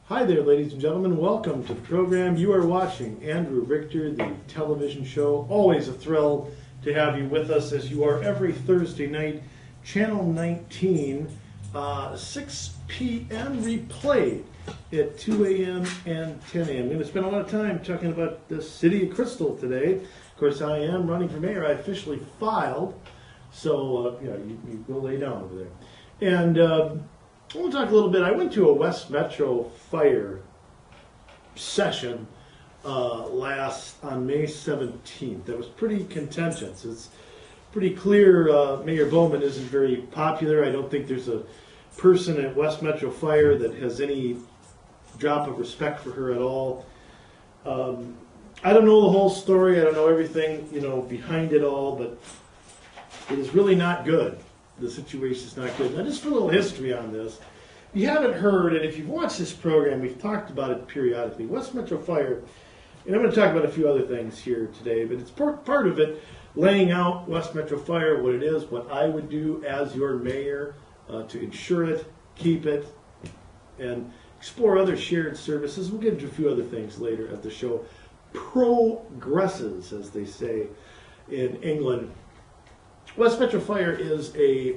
Hi there, ladies and gentlemen. Welcome to the program. You are watching Andrew Richter, the television show. Always a thrill to have you with us as you are every Thursday night, Channel 19, 6 p.m. replayed at 2 a.m. and 10 a.m. I'm going to spend a lot of time talking about the city of Crystal today. Of course, I am running for mayor. I officially filed, so you go lay down over there. And I want to talk a little bit. I went to a West Metro Fire session on May 17th. That was pretty contentious. It's pretty clear Mayor Bowman isn't very popular. I don't think there's a person at West Metro Fire that has any drop of respect for her at all. I don't know the whole story. I don't know everything, behind it all, but it is really not good. The situation is not good. Now, just for a little history on this, if you haven't heard, and if you've watched this program, we've talked about it periodically. West Metro Fire, and I'm going to talk about a few other things here today, but it's part of it, laying out West Metro Fire, what it is, what I would do as your mayor to ensure it, keep it, and explore other shared services. We'll get into a few other things later as the show progresses, as they say in England. West Metro Fire is a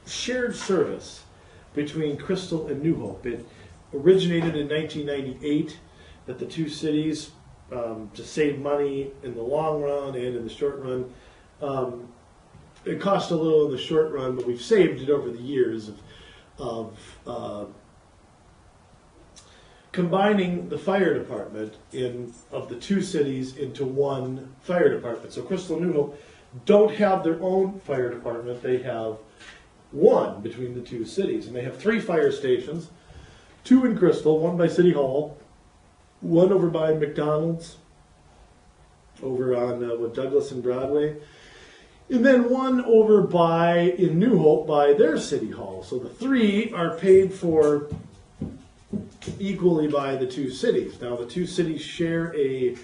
shared service between Crystal and New Hope. It originated in 1998 at the two cities to save money in the long run and in the short run. It cost a little in the short run, but we've saved it over the years of combining the fire department of the two cities into one fire department. So Crystal and New Hope don't have their own fire department. They have one between the two cities. And they have 3 fire stations, 2 in Crystal, 1 by City Hall, 1 over by McDonald's, over on Douglas and Broadway, and then 1 over in New Hope by their City Hall. So the 3 are paid for equally by the 2 cities. Now the 2 cities share a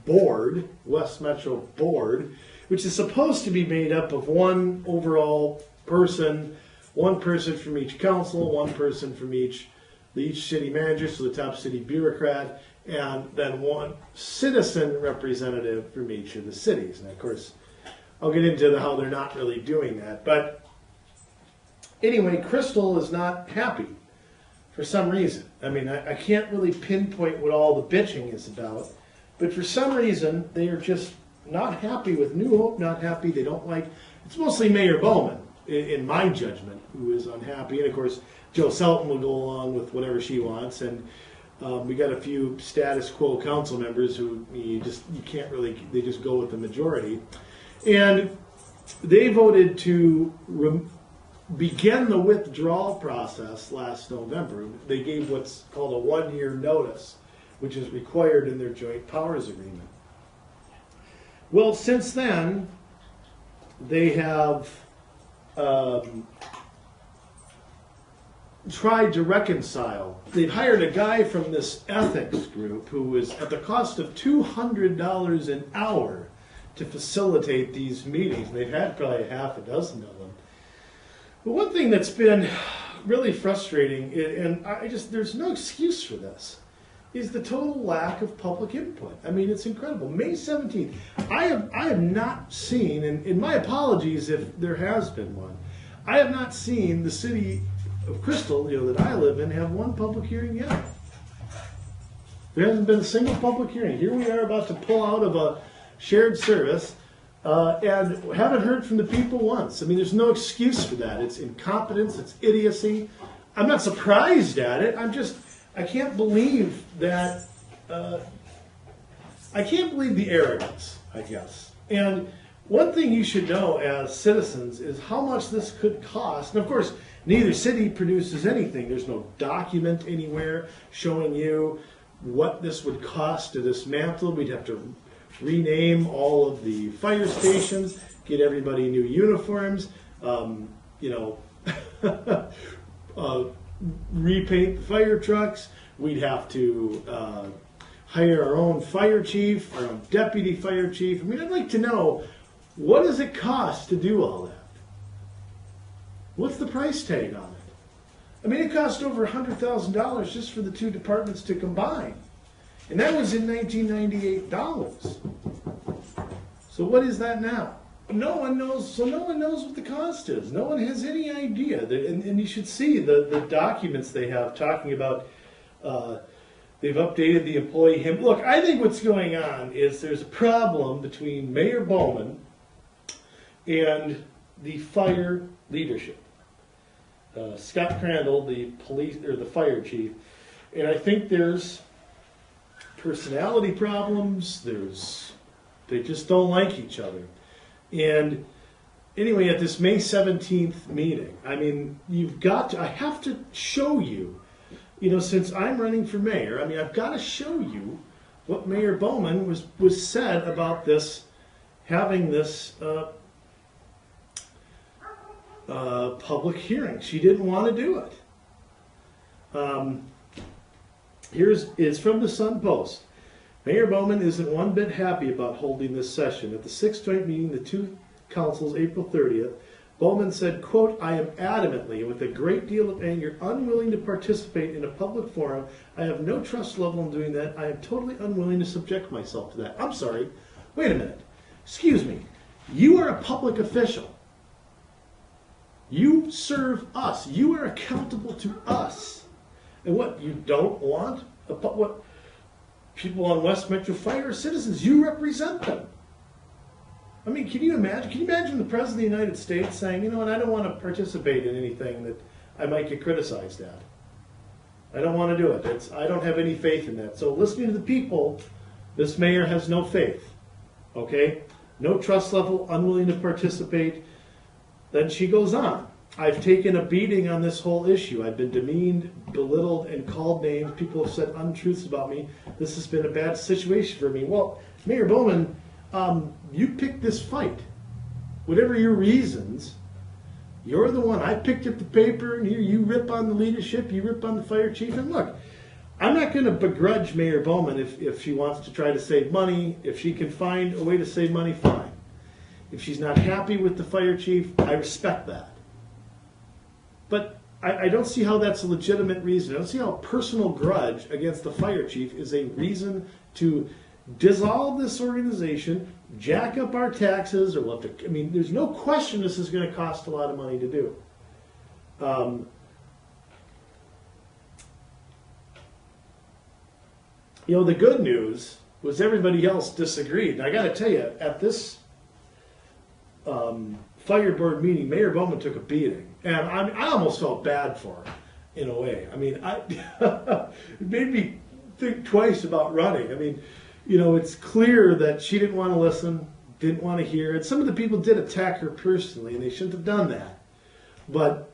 board, West Metro Board, which is supposed to be made up of 1 overall person, 1 person from each council, 1 person from each city manager, so the top city bureaucrat, and then 1 citizen representative from each of the cities. And of course, I'll get into how they're not really doing that. But anyway, Crystal is not happy for some reason. I mean, I can't really pinpoint what all the bitching is about, but for some reason, they are just not happy with New Hope, not happy. They don't like, it's mostly Mayor Bowman, in my judgment, who is unhappy. And of course, Joe Selton will go along with whatever she wants. And we got a few status quo council members who you can't really, they just go with the majority. And they voted to begin the withdrawal process last November. They gave what's called a 1-year notice, which is required in their joint powers agreement. Well, since then, they have tried to reconcile. They've hired a guy from this ethics group who is at the cost of $200 an hour to facilitate these meetings. They've had probably half a dozen of them. But one thing that's been really frustrating, and there's no excuse for this, is the total lack of public input. I mean, it's incredible. May 17th, I have not seen, and my apologies if there has been one, I have not seen the city of Crystal, that I live in, have 1 public hearing yet. There hasn't been a single public hearing. Here we are about to pull out of a shared service and haven't heard from the people once. I mean, there's no excuse for that. It's incompetence, it's idiocy. I'm not surprised at it. I can't believe that, I can't believe the arrogance, I guess. And one thing you should know as citizens is how much this could cost. And of course, neither city produces anything. There's no document anywhere showing you what this would cost to dismantle. We'd have to rename all of the fire stations, get everybody new uniforms, repaint the fire trucks. We'd have to hire our own fire chief, our own deputy fire chief. I mean, I'd like to know, what does it cost to do all that? What's the price tag on it? I mean, it cost over $100,000 just for the two departments to combine. And that was in 1998 dollars. So what is that now? No one knows, so no one knows what the cost is. No one has any idea. And you should see the documents they have talking about, they've updated the employee hymn. Look, I think what's going on is there's a problem between Mayor Bowman and the fire leadership. Scott Crandall, the police or the fire chief, and I think there's personality problems. They just don't like each other. And anyway, at this May 17th meeting, I mean, I have to show you, since I'm running for mayor, I mean, I've got to show you what Mayor Bowman was said about this, having this public hearing. She didn't want to do it. It's from the Sun Post. Mayor Bowman isn't one bit happy about holding this session. At the 6th joint meeting, the two councils, April 30th, Bowman said, quote, "I am adamantly and with a great deal of anger unwilling to participate in a public forum. I have no trust level in doing that. I am totally unwilling to subject myself to that." I'm sorry. Wait a minute. Excuse me. You are a public official. You serve us. You are accountable to us. And what, you don't want? What people on West Metro Fire are citizens. You represent them. I mean, can you imagine? Can you imagine the President of the United States saying, you know what, I don't want to participate in anything that I might get criticized at. I don't want to do it. I don't have any faith in that. So listening to the people, this mayor has no faith. Okay? No trust level, unwilling to participate. Then she goes on. I've taken a beating on this whole issue. I've been demeaned, belittled, and called names. People have said untruths about me. This has been a bad situation for me. Well, Mayor Bowman, you picked this fight. Whatever your reasons, you're the one. I picked up the paper, and you rip on the leadership, you rip on the fire chief. And look, I'm not going to begrudge Mayor Bowman if she wants to try to save money. If she can find a way to save money, fine. If she's not happy with the fire chief, I respect that. But I don't see how that's a legitimate reason. I don't see how a personal grudge against the fire chief is a reason to dissolve this organization, jack up our taxes, or what? I mean, there's no question this is going to cost a lot of money to do. The good news was everybody else disagreed. And I got to tell you, at this fire board meeting, Mayor Bowman took a beating. And I almost felt bad for her, in a way. I mean, it made me think twice about running. I mean, it's clear that she didn't want to listen, didn't want to hear. And some of the people did attack her personally, and they shouldn't have done that. But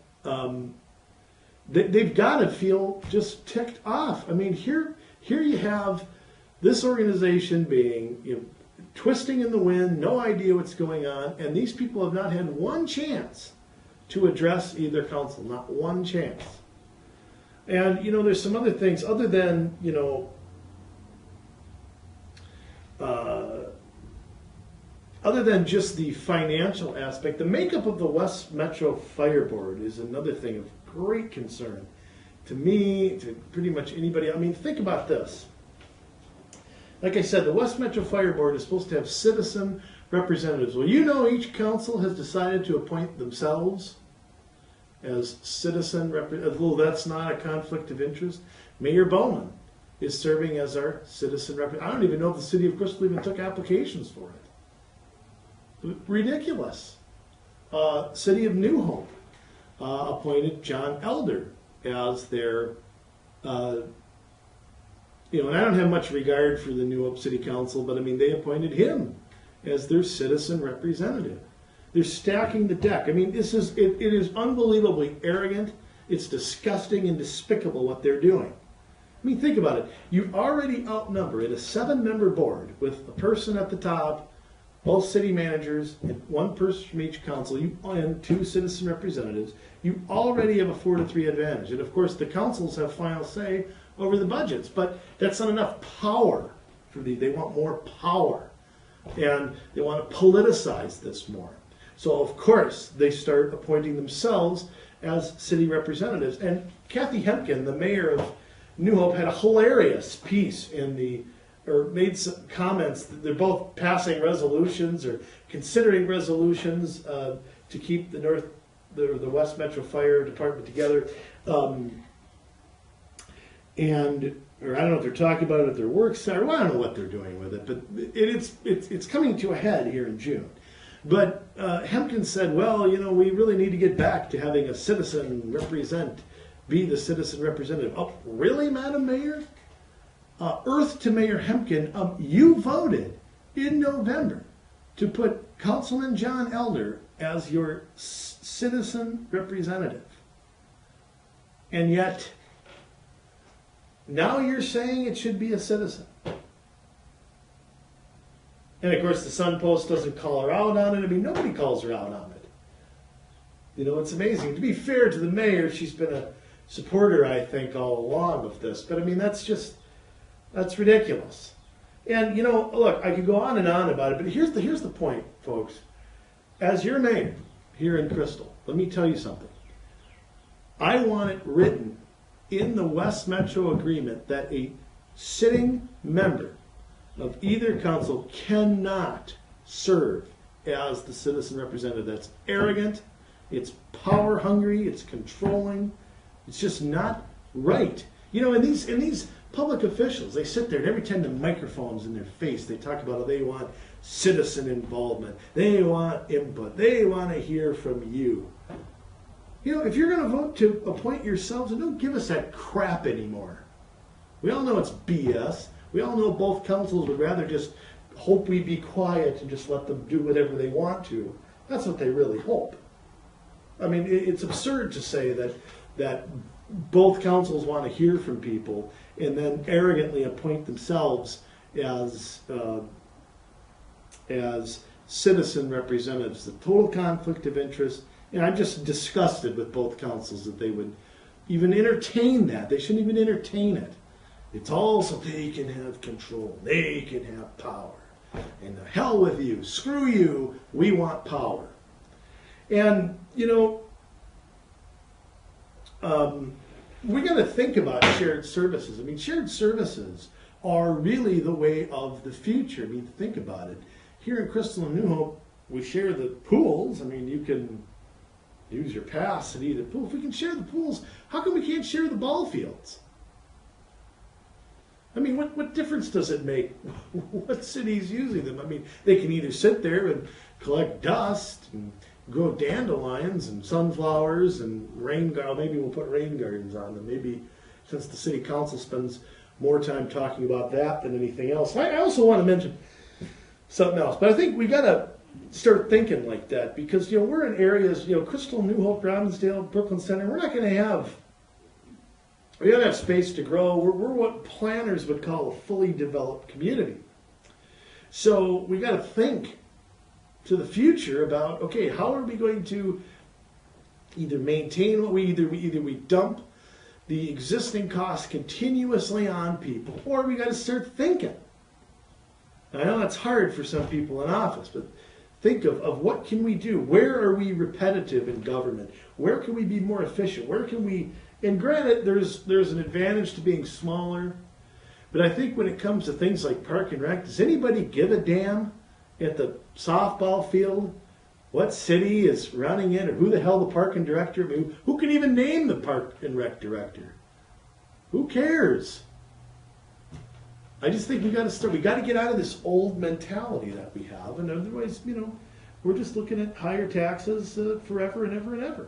they've got to feel just ticked off. I mean, here you have this organization being twisting in the wind, no idea what's going on, and these people have not had one chance to address either council, not one chance. And, there's some other things other than, other than just the financial aspect. The makeup of the West Metro Fire Board is another thing of great concern to me, to pretty much anybody. I mean, think about this. Like I said, the West Metro Fire Board is supposed to have citizen representatives. Well, each council has decided to appoint themselves as citizen representatives. Well, that's not a conflict of interest. Mayor Bowman is serving as our citizen representative. I don't even know if the city of Crystal even took applications for it. Ridiculous. City of New Hope appointed John Elder as their and I don't have much regard for the New Hope City Council, but I mean, they appointed him as their citizen representative. They're stacking the deck. I mean, it is unbelievably arrogant. It's disgusting and despicable what they're doing. I mean, think about it. You already outnumber in a 7-member board with a person at the top, both city managers, and one person from each council, and 2 citizen representatives. You already have a 4-3 advantage. And of course, the councils have final say over the budgets, but that's not enough power for they want more power, and they want to politicize this more. So of course they start appointing themselves as city representatives. And Kathy Hempkin, the mayor of New Hope, had a hilarious piece or made some comments that they're both passing resolutions or considering resolutions to keep the West Metro Fire Department together. Or I don't know if they're talking about it at their work center. Well, I don't know what they're doing with it, but it's coming to a head here in June. But Hempkins said, well, we really need to get back to having a citizen be the citizen representative. Oh, really, Madam Mayor? Earth to Mayor Hempkin, you voted in November to put Councilman John Elder as your citizen representative. And yet, now you're saying it should be a citizen. And of course, the Sun Post doesn't call her out on it. I mean, nobody calls her out on it. It's amazing. To be fair to the mayor, she's been a supporter, I think, all along of this. But I mean, that's ridiculous. And look, I could go on and on about it, but here's the point, folks. As your mayor here in Crystal, let me tell you something. I want it written in the West Metro agreement that a sitting member of either council cannot serve as the citizen representative. That's arrogant, it's power hungry, it's controlling, it's just not right. And these public officials, they sit there and every time the microphone's in their face, they talk about how they want citizen involvement, they want input, they want to hear from you. If you're going to vote to appoint yourselves, don't give us that crap anymore. We all know it's BS. We all know both councils would rather just hope we be quiet and just let them do whatever they want to. That's what they really hope. I mean, it's absurd to say that both councils want to hear from people and then arrogantly appoint themselves as citizen representatives. The total conflict of interest. And I'm just disgusted with both councils that they would even entertain that. They shouldn't even entertain it. It's all so they can have control. They can have power. And the hell with you. Screw you. We want power. And, we got to think about shared services. I mean, shared services are really the way of the future. I mean, think about it. Here in Crystal and New Hope, we share the pools. I mean, you can use your pass at either pool. If we can share the pools, how come we can't share the ball fields? I mean, what difference does it make what city's using them? I mean, they can either sit there and collect dust and grow dandelions and sunflowers and rain gardens. Maybe we'll put rain gardens on them. Maybe since the city council spends more time talking about that than anything else. I also want to mention something else, but I think we got to start thinking like that because we're in areas, Crystal, New Hope, Robbinsdale, Brooklyn Center. We're not going to have space to grow. We're what planners would call a fully developed community. So we got to think to the future about, okay, how are we going to either maintain what either we dump the existing costs continuously on people, or we got to start thinking. Now, I know that's hard for some people in office, but think of what can we do? Where are we repetitive in government? Where can we be more efficient? Where can we, and granted, there's an advantage to being smaller, but I think when it comes to things like park and rec, does anybody give a damn at the softball field what city is running it or who the hell the park and director, I mean, who can even name the park and rec director? Who cares? I just think we got to get out of this old mentality that we have, and otherwise, we're just looking at higher taxes forever and ever and ever.